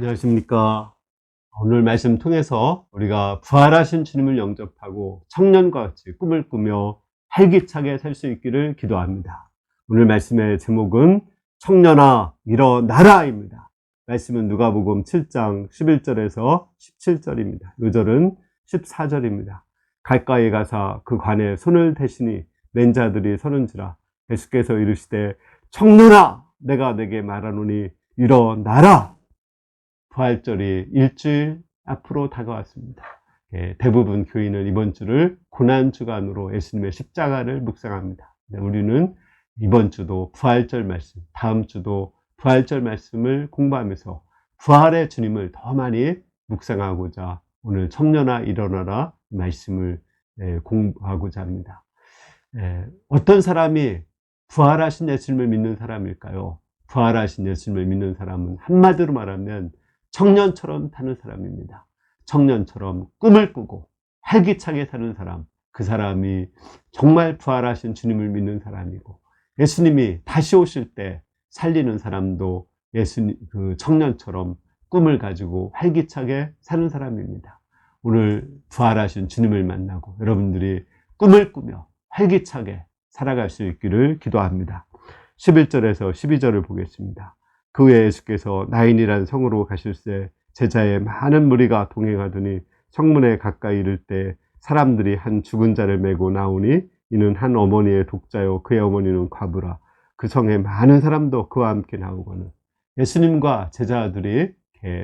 안녕하십니까. 오늘 말씀 통해서 우리가 부활하신 주님을 영접하고 청년과 같이 꿈을 꾸며 활기차게 살 수 있기를 기도합니다. 오늘 말씀의 제목은 청년아 일어나라입니다. 말씀은 누가복음 7장 11절에서 17절입니다. 요절은 14절입니다. 가까이 가사 그 관에 손을 대시니 맨 자들이 서는지라. 예수께서 이르시되 청년아 내가 내게 말하노니 일어나라. 부활절이 일주일 앞으로 다가왔습니다. 대부분 교인은 이번 주를 고난주간으로 예수님의 십자가를 묵상합니다. 우리는 이번 주도 부활절 말씀, 다음 주도 부활절 말씀을 공부하면서 부활의 주님을 더 많이 묵상하고자 오늘 청년아 일어나라 말씀을 공부하고자 합니다. 어떤 사람이 부활하신 예수님을 믿는 사람일까요? 부활하신 예수님을 믿는 사람은 한마디로 말하면 청년처럼 사는 사람입니다. 청년처럼 꿈을 꾸고 활기차게 사는 사람, 그 사람이 정말 부활하신 주님을 믿는 사람이고, 예수님이 다시 오실 때 살리는 사람도 그 청년처럼 꿈을 가지고 활기차게 사는 사람입니다. 오늘 부활하신 주님을 만나고 여러분들이 꿈을 꾸며 활기차게 살아갈 수 있기를 기도합니다. 11절에서 12절을 보겠습니다. 그 후에 예수께서 나인이라는 성으로 가실새 제자의 많은 무리가 동행하더니 성문에 가까이 이를 때 사람들이 한 죽은 자를 메고 나오니 이는 한 어머니의 독자요 그의 어머니는 과부라. 그 성에 많은 사람도 그와 함께 나오고는 예수님과 제자들이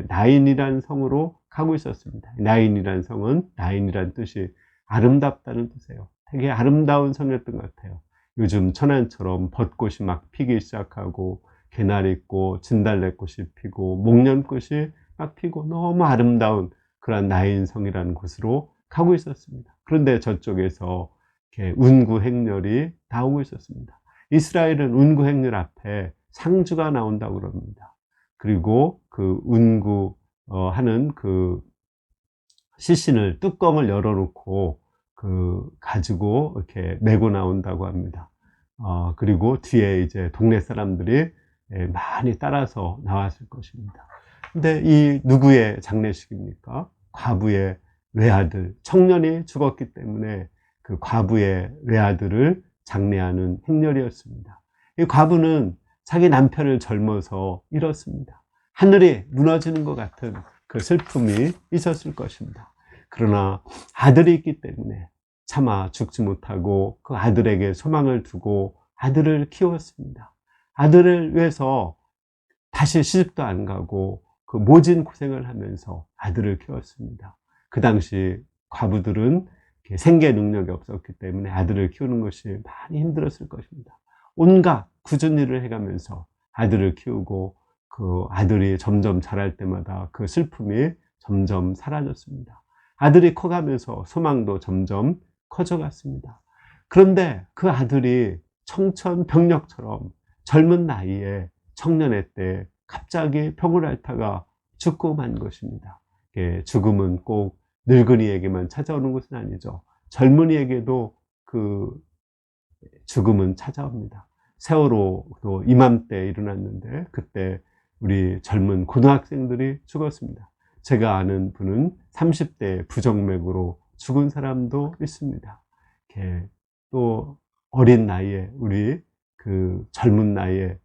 나인이라는 성으로 가고 있었습니다. 나인이라는 성은 나인이라는 뜻이 아름답다는 뜻이에요. 되게 아름다운 성이었던 것 같아요. 요즘 천안처럼 벚꽃이 막 피기 시작하고 개나리꽃, 진달래꽃이 피고 목련꽃이 막 피고 너무 아름다운 그런 나인성이라는 곳으로 가고 있었습니다. 그런데 저쪽에서 이렇게 운구 행렬이 나오고 있었습니다. 이스라엘은 운구 행렬 앞에 상주가 나온다고 그럽니다. 그리고 그 운구 하는 그 시신을 뚜껑을 열어놓고 가지고 이렇게 메고 나온다고 합니다. 그리고 뒤에 이제 동네 사람들이 많이 따라서 나왔을 것입니다. 근데 이 누구의 장례식입니까? 과부의 외아들, 청년이 죽었기 때문에 그 과부의 외아들을 장례하는 행렬이었습니다. 이 과부는 자기 남편을 젊어서 잃었습니다. 하늘이 무너지는 것 같은 그 슬픔이 있었을 것입니다. 그러나 아들이 있기 때문에 차마 죽지 못하고 그 아들에게 소망을 두고 아들을 키웠습니다. 아들을 위해서 다시 시집도 안 가고 그 모진 고생을 하면서 아들을 키웠습니다. 그 당시 과부들은 생계 능력이 없었기 때문에 아들을 키우는 것이 많이 힘들었을 것입니다. 온갖 굳은 일을 해가면서 아들을 키우고 그 아들이 점점 자랄 때마다 그 슬픔이 점점 사라졌습니다. 아들이 커가면서 소망도 점점 커져갔습니다. 그런데 그 아들이 청천벽력처럼 젊은 나이에 청년의 때 갑자기 병을 앓다가 죽고 만 것입니다. 죽음은 꼭 늙은이에게만 찾아오는 것은 아니죠. 젊은이에게도 그 죽음은 찾아옵니다. 세월호도 이맘때 일어났는데 그때 우리 젊은 고등학생들이 죽었습니다. 제가 아는 분은 30대 부정맥으로 죽은 사람도 있습니다. 또 어린 나이에 우리 그 젊은 나이에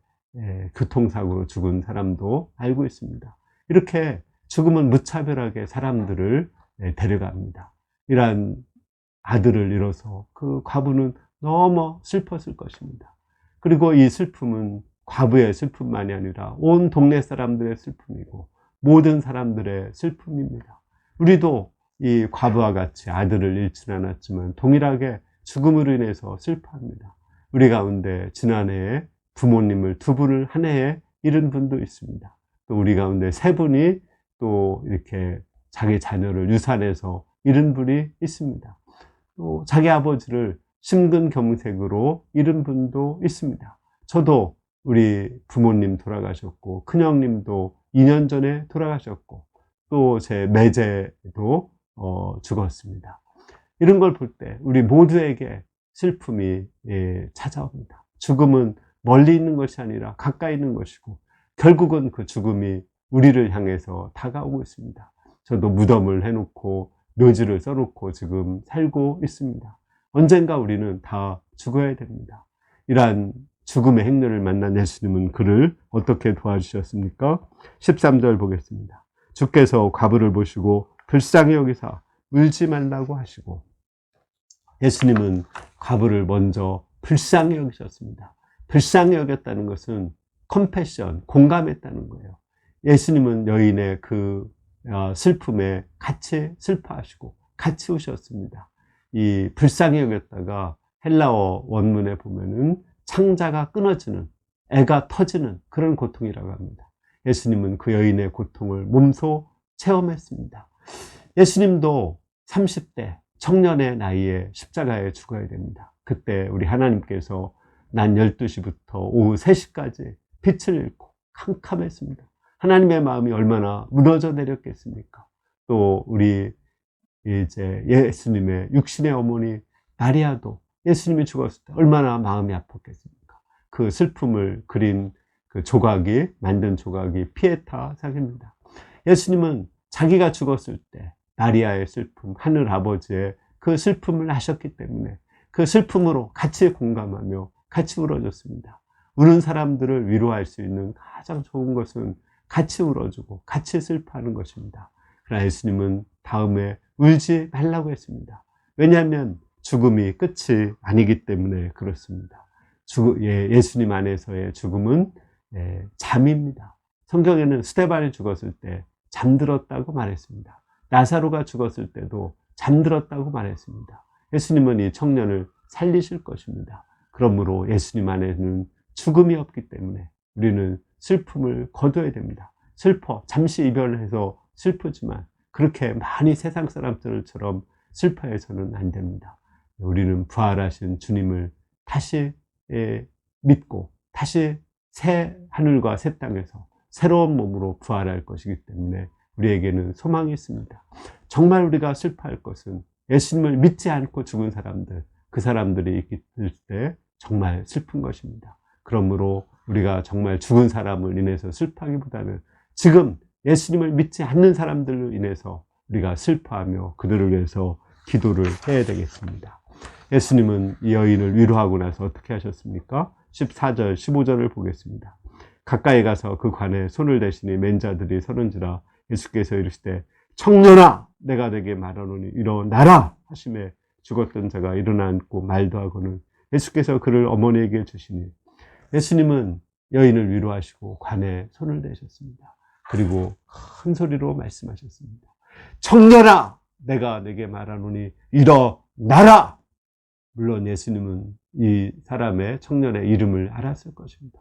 교통사고로 죽은 사람도 알고 있습니다. 이렇게 죽음은 무차별하게 사람들을 데려갑니다. 이러한 아들을 잃어서 그 과부는 너무 슬펐을 것입니다. 그리고 이 슬픔은 과부의 슬픔만이 아니라 온 동네 사람들의 슬픔이고 모든 사람들의 슬픔입니다. 우리도 이 과부와 같이 아들을 잃지는 않았지만 동일하게 죽음으로 인해서 슬퍼합니다. 우리 가운데 지난해에 부모님을 두 분을 한 해에 잃은 분도 있습니다. 또 우리 가운데 세 분이 또 이렇게 자기 자녀를 유산해서 잃은 분이 있습니다. 또 자기 아버지를 심근경색으로 잃은 분도 있습니다. 저도 우리 부모님 돌아가셨고 큰형님도 2년 전에 돌아가셨고 또 제 매제도 죽었습니다. 이런 걸 볼 때 우리 모두에게 슬픔이 찾아옵니다. 죽음은 멀리 있는 것이 아니라 가까이 있는 것이고 결국은 그 죽음이 우리를 향해서 다가오고 있습니다. 저도 무덤을 해놓고 묘지를 써놓고 지금 살고 있습니다. 언젠가 우리는 다 죽어야 됩니다. 이러한 죽음의 행렬을 만난 예수님은 그를 어떻게 도와주셨습니까? 13절 보겠습니다. 주께서 과부를 보시고 불쌍히 여기사 울지 말라고 하시고, 예수님은 과부를 먼저 불쌍히 여기셨습니다. 불쌍히 여겼다는 것은 컴패션, 공감했다는 거예요. 예수님은 여인의 그 슬픔에 같이 슬퍼하시고 같이 우셨습니다. 이 불쌍히 여겼다가 헬라어 원문에 보면은 창자가 끊어지는, 애가 터지는 그런 고통이라고 합니다. 예수님은 그 여인의 고통을 몸소 체험했습니다. 예수님도 30대 청년의 나이에 십자가에 죽어야 됩니다. 그때 우리 하나님께서 낮 12시부터 오후 3시까지 빛을 잃고 캄캄했습니다. 하나님의 마음이 얼마나 무너져 내렸겠습니까? 또 우리 이제 예수님의 육신의 어머니 마리아도 예수님이 죽었을 때 얼마나 마음이 아팠겠습니까? 그 슬픔을 그린 그 조각이, 만든 조각이 피에타 상입니다. 예수님은 자기가 죽었을 때 마리아의 슬픔, 하늘 아버지의 그 슬픔을 아셨기 때문에 그 슬픔으로 같이 공감하며 같이 울어줬습니다. 우는 사람들을 위로할 수 있는 가장 좋은 것은 같이 울어주고 같이 슬퍼하는 것입니다. 그러나 예수님은 다음에 울지 말라고 했습니다. 왜냐하면 죽음이 끝이 아니기 때문에 그렇습니다. 예수님 안에서의 죽음은 잠입니다. 성경에는 스데반이 죽었을 때 잠들었다고 말했습니다. 나사로가 죽었을 때도 잠들었다고 말했습니다. 예수님은 이 청년을 살리실 것입니다. 그러므로 예수님 안에는 죽음이 없기 때문에 우리는 슬픔을 거둬야 됩니다. 잠시 이별해서 슬프지만 그렇게 많이 세상 사람들처럼 슬퍼해서는 안 됩니다. 우리는 부활하신 주님을 다시 믿고 다시 새 하늘과 새 땅에서 새로운 몸으로 부활할 것이기 때문에 우리에게는 소망이 있습니다. 정말 우리가 슬퍼할 것은 예수님을 믿지 않고 죽은 사람들, 그 사람들이 있을 때 정말 슬픈 것입니다. 그러므로 우리가 정말 죽은 사람을 인해서 슬퍼하기보다는 지금 예수님을 믿지 않는 사람들로 인해서 우리가 슬퍼하며 그들을 위해서 기도를 해야 되겠습니다. 예수님은 이 여인을 위로하고 나서 어떻게 하셨습니까? 14절, 15절을 보겠습니다. 가까이 가서 그 관에 손을 대시니 맨 자들이 서는지라 예수께서 이르시되 청년아 내가 네게 말하노니 일어나라 하시매 죽었던 자가 일어나 앉고 말도 하고는 예수께서 그를 어머니에게 주시니, 예수님은 여인을 위로하시고 관에 손을 대셨습니다. 그리고 큰 소리로 말씀하셨습니다. 청년아 내가 네게 말하노니 일어나라. 물론 예수님은 이 사람의 청년의 이름을 알았을 것입니다.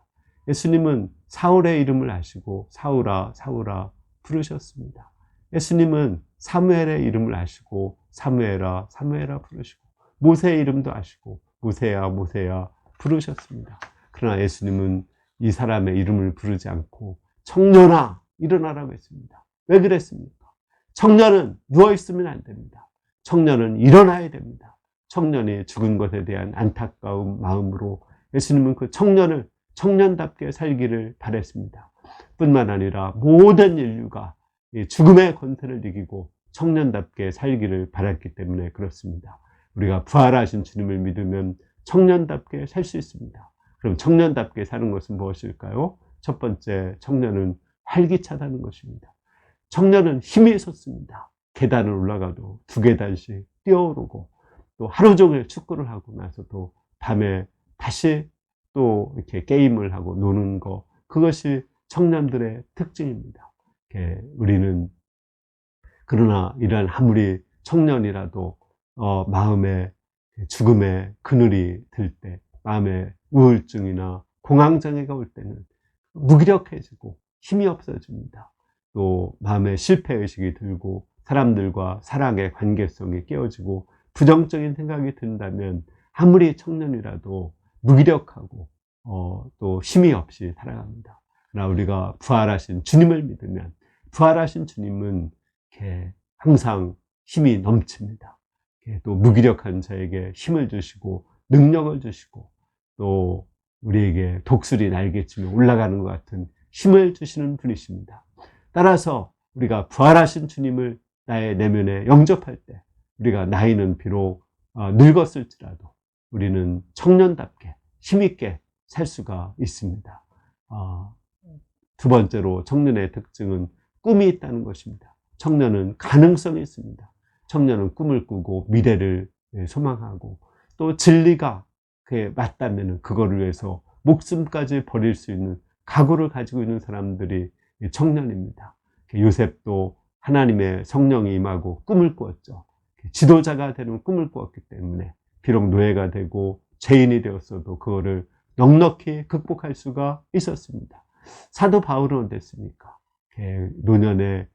예수님은 사울의 이름을 아시고 사울아 사울아 부르셨습니다. 예수님은 사무엘의 이름을 아시고 사무엘아 사무엘아 부르시고 모세의 이름도 아시고 모세야 모세야 부르셨습니다. 그러나 예수님은 이 사람의 이름을 부르지 않고 청년아 일어나라고 했습니다. 왜 그랬습니까? 청년은 누워있으면 안 됩니다. 청년은 일어나야 됩니다. 청년이 죽은 것에 대한 안타까운 마음으로 예수님은 그 청년을 청년답게 살기를 바랬습니다. 뿐만 아니라 모든 인류가 죽음의 권세를 이기고 청년답게 살기를 바랐기 때문에 그렇습니다. 우리가 부활하신 주님을 믿으면 청년답게 살 수 있습니다. 그럼 청년답게 사는 것은 무엇일까요? 첫 번째, 청년은 활기차다는 것입니다. 청년은 힘이 솟습니다. 계단을 올라가도 2계단씩 뛰어오르고 또 하루 종일 축구를 하고 나서도 밤에 다시 또 이렇게 게임을 하고 노는 거, 그것이 청년들의 특징입니다. 우리는 그러나 이러한 아무리 청년이라도 마음에 죽음의 그늘이 들 때, 마음에 우울증이나 공황장애가 올 때는 무기력해지고 힘이 없어집니다. 또 마음에 실패의식이 들고 사람들과 사랑의 관계성이 깨어지고 부정적인 생각이 든다면 아무리 청년이라도 무기력하고 또 힘이 없이 살아갑니다. 그러나 우리가 부활하신 주님을 믿으면 부활하신 주님은 이렇게 항상 힘이 넘칩니다. 또 무기력한 자에게 힘을 주시고 능력을 주시고 또 우리에게 독수리 날개치며 올라가는 것 같은 힘을 주시는 분이십니다. 따라서 우리가 부활하신 주님을 나의 내면에 영접할 때 우리가 나이는 비록 늙었을지라도 우리는 청년답게 힘있게 살 수가 있습니다. 두 번째로 청년의 특징은 꿈이 있다는 것입니다. 청년은 가능성이 있습니다. 청년은 꿈을 꾸고 미래를 소망하고 또 진리가 그에 맞다면 그거를 위해서 목숨까지 버릴 수 있는 각오를 가지고 있는 사람들이 청년입니다. 요셉도 하나님의 성령이 임하고 꿈을 꾸었죠. 지도자가 되는 꿈을 꾸었기 때문에 비록 노예가 되고 죄인이 되었어도 그거를 넉넉히 극복할 수가 있었습니다. 사도 바울은 어땠습니까? 노년에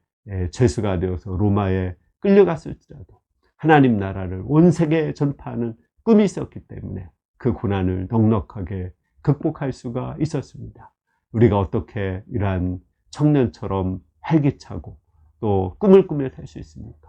죄수가 되어서 로마에 끌려갔을지라도 하나님 나라를 온 세계에 전파하는 꿈이 있었기 때문에 그 고난을 넉넉하게 극복할 수가 있었습니다. 우리가 어떻게 이러한 청년처럼 활기차고 또 꿈을 꾸며 살 수 있습니까?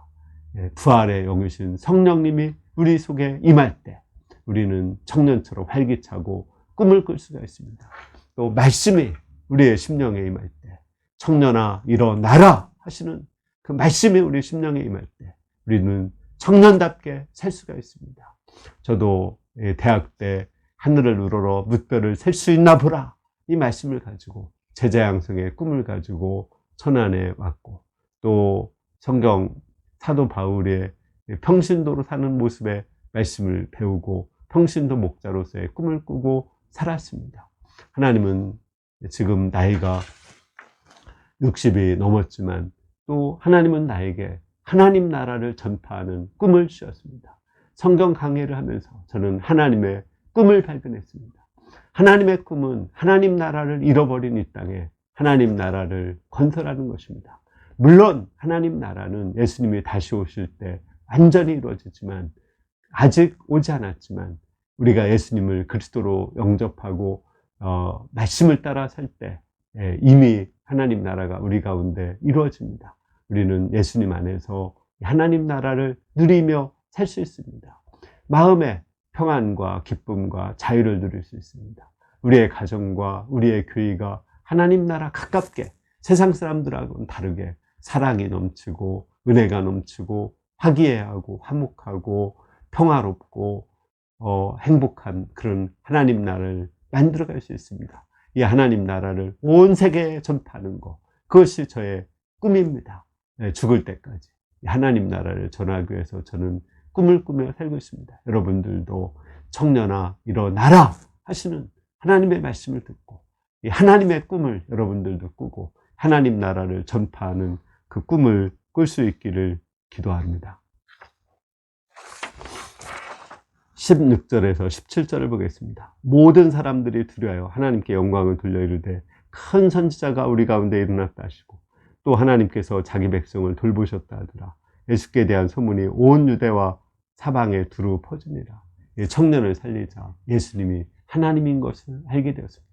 부활의 영이신 성령님이 우리 속에 임할 때 우리는 청년처럼 활기차고 꿈을 꿀 수가 있습니다. 또 말씀이 우리의 심령에 임할 때 청년아 일어나라 하시는 그 말씀이 우리 심령에 임할 때 우리는 청년답게 살 수가 있습니다. 저도 대학 때 하늘을 우러러 뭇별을 셀 수 있나 보라 이 말씀을 가지고 제자 양성의 꿈을 가지고 천안에 왔고 또 성경 사도 바울의 평신도로 사는 모습의 말씀을 배우고 평신도 목자로서의 꿈을 꾸고 살았습니다. 하나님은 지금 나이가 60이 넘었지만 또 하나님은 나에게 하나님 나라를 전파하는 꿈을 주셨습니다. 성경 강해를 하면서 저는 하나님의 꿈을 발견했습니다. 하나님의 꿈은 하나님 나라를 잃어버린 이 땅에 하나님 나라를 건설하는 것입니다. 물론 하나님 나라는 예수님이 다시 오실 때 완전히 이루어지지만 아직 오지 않았지만 우리가 예수님을 그리스도로 영접하고 말씀을 따라 살 때 이미 하나님 나라가 우리 가운데 이루어집니다. 우리는 예수님 안에서 하나님 나라를 누리며 살 수 있습니다. 마음의 평안과 기쁨과 자유를 누릴 수 있습니다. 우리의 가정과 우리의 교회가 하나님 나라 가깝게 세상 사람들하고는 다르게 사랑이 넘치고 은혜가 넘치고 화기애애하고 화목하고 평화롭고 행복한 그런 하나님 나라를 만들어갈 수 있습니다. 이 하나님 나라를 온 세계에 전파하는 것, 그것이 저의 꿈입니다. 죽을 때까지 하나님 나라를 전하기 위해서 저는 꿈을 꾸며 살고 있습니다. 여러분들도 청년아 일어나라 하시는 하나님의 말씀을 듣고 이 하나님의 꿈을 여러분들도 꾸고 하나님 나라를 전파하는 그 꿈을 꿀 수 있기를 기도합니다. 16절에서 17절을 보겠습니다. 모든 사람들이 두려워하여 하나님께 영광을 돌려 이르되 큰 선지자가 우리 가운데 일어났다 하시고 또 하나님께서 자기 백성을 돌보셨다 하더라. 예수께 대한 소문이 온 유대와 사방에 두루 퍼지니라. 청년을 살리자 예수님이 하나님인 것을 알게 되었습니다.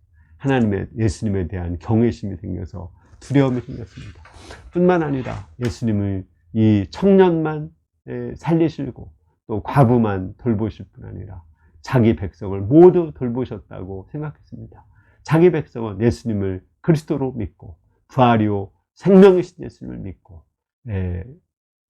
예수님에 대한 경외심이 생겨서 두려움이 생겼습니다. 뿐만 아니라 예수님을 이 청년만 살리시고 또 과부만 돌보실 뿐 아니라 자기 백성을 모두 돌보셨다고 생각했습니다. 자기 백성은 예수님을 그리스도로 믿고 부활이요 생명이신 예수님을 믿고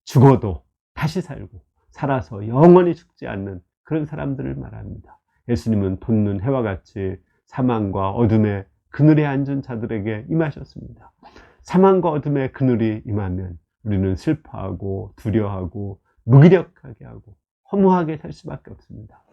죽어도 다시 살고 살아서 영원히 죽지 않는 그런 사람들을 말합니다. 예수님은 돋는 해와 같이 사망과 어둠의 그늘에 앉은 자들에게 임하셨습니다. 사망과 어둠의 그늘이 임하면 우리는 슬퍼하고 두려워하고 무기력하게 하고 허무하게 살 수밖에 없습니다.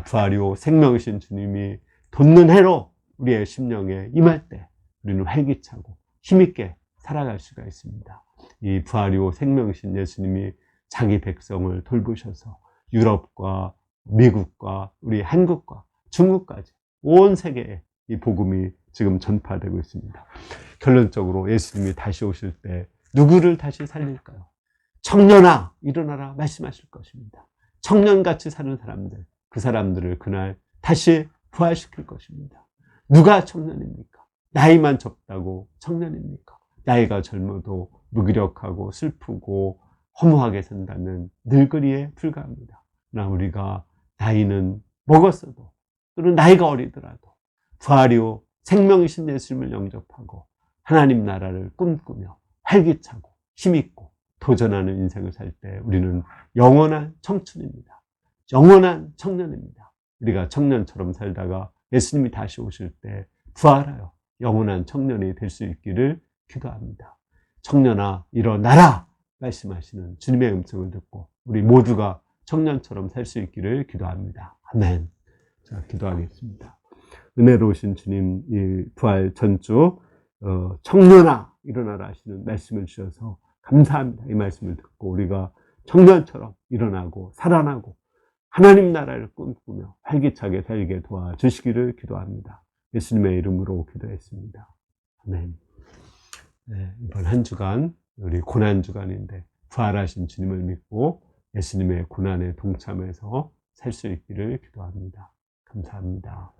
부활이요 생명이신 주님이 돋는 해로 우리의 심령에 임할 때 우리는 활기차고 힘있게 살아갈 수가 있습니다. 이 부활이요 생명이신 예수님이 자기 백성을 돌보셔서 유럽과 미국과 우리 한국과 중국까지 온 세계에 이 복음이 지금 전파되고 있습니다. 결론적으로 예수님이 다시 오실 때 누구를 다시 살릴까요? 청년아 일어나라 말씀하실 것입니다. 청년같이 사는 사람들, 그 사람들을 그날 다시 부활시킬 것입니다. 누가 청년입니까? 나이만 적다고 청년입니까? 나이가 젊어도 무기력하고 슬프고 허무하게 산다면 늙은이에 불과합니다. 그러나 우리가 나이는 먹었어도 또는 나이가 어리더라도 부활이요 생명이신 예수님을 영접하고 하나님 나라를 꿈꾸며 활기차고 힘있고 도전하는 인생을 살 때 우리는 영원한 청춘입니다. 영원한 청년입니다. 우리가 청년처럼 살다가 예수님이 다시 오실 때 부활하여 영원한 청년이 될 수 있기를 기도합니다. 청년아 일어나라 말씀하시는 주님의 음성을 듣고 우리 모두가 청년처럼 살 수 있기를 기도합니다. 아멘. 자, 기도하겠습니다. 은혜로우신 주님, 이 부활 전주 청년아 일어나라 하시는 말씀을 주셔서 감사합니다. 이 말씀을 듣고 우리가 청년처럼 일어나고 살아나고 하나님 나라를 꿈꾸며 활기차게 살게 도와주시기를 기도합니다. 예수님의 이름으로 기도했습니다. 아멘. 네, 이번 한 주간 우리 고난 주간인데 부활하신 주님을 믿고 예수님의 고난에 동참해서 살 수 있기를 기도합니다. 감사합니다.